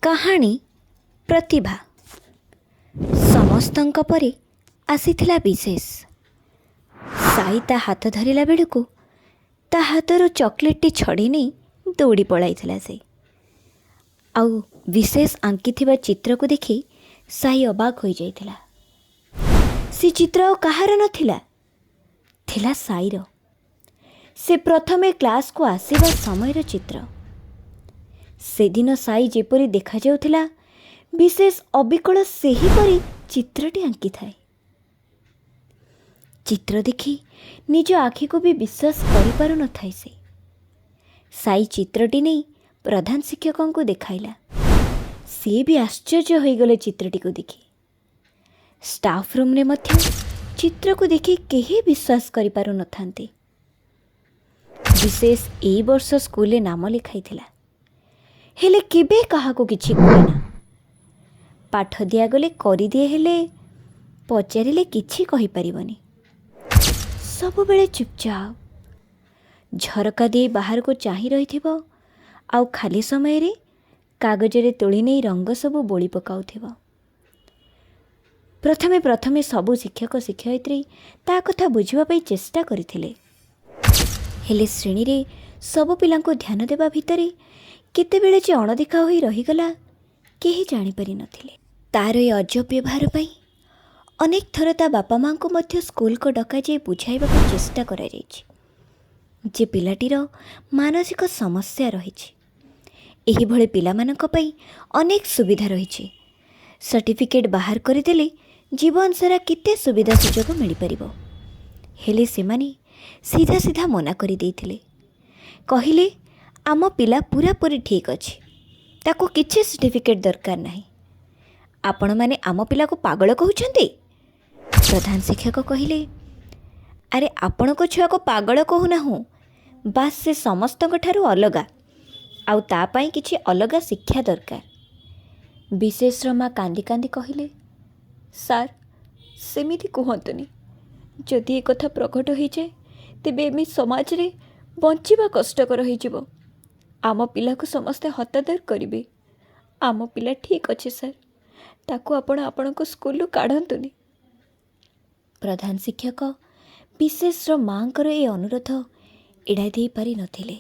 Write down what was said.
କାହାଣୀ ପ୍ରତିଭା। ସମସ୍ତଙ୍କ ପରେ ଆସିଥିଲା ବିଶେଷ। ସାଇ ତା ହାତ ଧରିଲା ବେଳକୁ ତା ହାତରୁ ଚକୋଲେଟ୍ଟି ଛଡ଼େଇ ନେଇ ଦୌଡ଼ି ପଳାଇଥିଲା ସେ। ଆଉ ବିଶେଷ ଆଙ୍କିଥିବା ଚିତ୍ରକୁ ଦେଖି ସାଇ ଅବାକ ହୋଇଯାଇଥିଲା। ସେ ଚିତ୍ର ଆଉ କାହାର ନଥିଲା, ଥିଲା ସାଇର। ସେ ପ୍ରଥମେ କ୍ଲାସ୍କୁ ଆସିବା ସମୟର ଚିତ୍ର। ସେଦିନ ସାଇ ଯେପରି ଦେଖାଯାଉଥିଲା, ବିଶେଷ ଅବିକଳ ସେହିପରି ଚିତ୍ରଟି ଆଙ୍କିଥାଏ। ଚିତ୍ର ଦେଖି ନିଜ ଆଖିକୁ ବି ବିଶ୍ୱାସ କରିପାରୁନଥାଏ ସେ। ସାଇ ଚିତ୍ରଟି ନେଇ ପ୍ରଧାନ ଶିକ୍ଷକଙ୍କୁ ଦେଖାଇଲା। ସିଏ ବି ଆଶ୍ଚର୍ଯ୍ୟ ହୋଇଗଲେ ଚିତ୍ରଟିକୁ ଦେଖି। ଷ୍ଟାଫ୍ ରୁମ୍ରେ ମଧ୍ୟ ଚିତ୍ରକୁ ଦେଖି କେହି ବିଶ୍ୱାସ କରିପାରୁନଥାନ୍ତି। ବିଶେଷ ଏଇ ବର୍ଷ ସ୍କୁଲରେ ନାମ ଲେଖାଇଥିଲା, ହେଲେ କେବେ କାହାକୁ କିଛି କୁହେନା। ପାଠ ଦିଆଗଲେ କରିଦିଏ, ହେଲେ ପଚାରିଲେ କିଛି କହିପାରିବନି। ସବୁବେଳେ ଚୁପଚାପ ଝରକା ଦେଇ ବାହାରକୁ ଚାହିଁ ରହିଥିବ, ଆଉ ଖାଲି ସମୟରେ କାଗଜରେ ତୋଳି ନେଇ ରଙ୍ଗ ସବୁ ବୋଳି ପକାଉଥିବ। ପ୍ରଥମେ ସବୁ ଶିକ୍ଷକ ଶିକ୍ଷୟିତ୍ରୀ ତା କଥା ବୁଝିବା ପାଇଁ ଚେଷ୍ଟା କରିଥିଲେ, ହେଲେ ଶ୍ରେଣୀରେ ସବୁ ପିଲାଙ୍କୁ ଧ୍ୟାନ ଦେବା ଭିତରେ କେତେବେଳେ ଯେ ଅଣଦେଖା ହୋଇ ରହିଗଲା, କେହି ଜାଣିପାରିନଥିଲେ। ତାର ଏ ଅଜବ ବ୍ୟବହାର ପାଇଁ ଅନେକ ଥର ତା ବାପା ମାଆଙ୍କୁ ମଧ୍ୟ ସ୍କୁଲକୁ ଡକାଯାଇ ବୁଝାଇବାକୁ ଚେଷ୍ଟା କରାଯାଇଛି ଯେ ପିଲାଟିର ମାନସିକ ସମସ୍ୟା ରହିଛି। ଏହିଭଳି ପିଲାମାନଙ୍କ ପାଇଁ ଅନେକ ସୁବିଧା ରହିଛି। ସାର୍ଟିଫିକେଟ୍ ବାହାର କରିଦେଲେ ଜୀବନ ସାରା କେତେ ସୁବିଧା ସୁଯୋଗ ମିଳିପାରିବ। ହେଲେ ସେମାନେ ସିଧା ମନା କରିଦେଇଥିଲେ। କହିଲେ, ଆମ ପିଲା ପୁରାପୁରି ଠିକ୍ ଅଛି, ତାକୁ କିଛି ସାର୍ଟିଫିକେଟ୍ ଦରକାର ନାହିଁ। ଆପଣମାନେ ଆମ ପିଲାକୁ ପାଗଳ କହୁଛନ୍ତି? ପ୍ରଧାନ ଶିକ୍ଷକ କହିଲେ, ଆରେ ଆପଣଙ୍କ ଛୁଆକୁ ପାଗଳ କହୁନାହୁଁ, ବାସ୍ ସେ ସମସ୍ତଙ୍କ ଠାରୁ ଅଲଗା, ଆଉ ତା ପାଇଁ କିଛି ଅଲଗା ଶିକ୍ଷା ଦରକାର। ବିଶେଷର ମା କାନ୍ଦି କାନ୍ଦି କହିଲେ, ସାର୍ ସେମିତି କୁହନ୍ତୁନି। ଯଦି ଏ କଥା ପ୍ରକଟ ହୋଇଯାଏ, ତେବେ ଏମି ସମାଜରେ ବଞ୍ଚିବା କଷ୍ଟକର ହୋଇଯିବ। ଆମ ପିଲାକୁ ସମସ୍ତେ ହତାଦର କରିବେ। ଆମ ପିଲା ଠିକ୍ ଅଛି ସାର୍, ତାକୁ ଆପଣ ଆପଣଙ୍କ ସ୍କୁଲରୁ କାଢ଼ନ୍ତୁନି। ପ୍ରଧାନ ଶିକ୍ଷକ ବିଶେଷର ମାଙ୍କର ଏ ଅନୁରୋଧ ଏଡ଼ାଇ ଦେଇପାରିନଥିଲେ।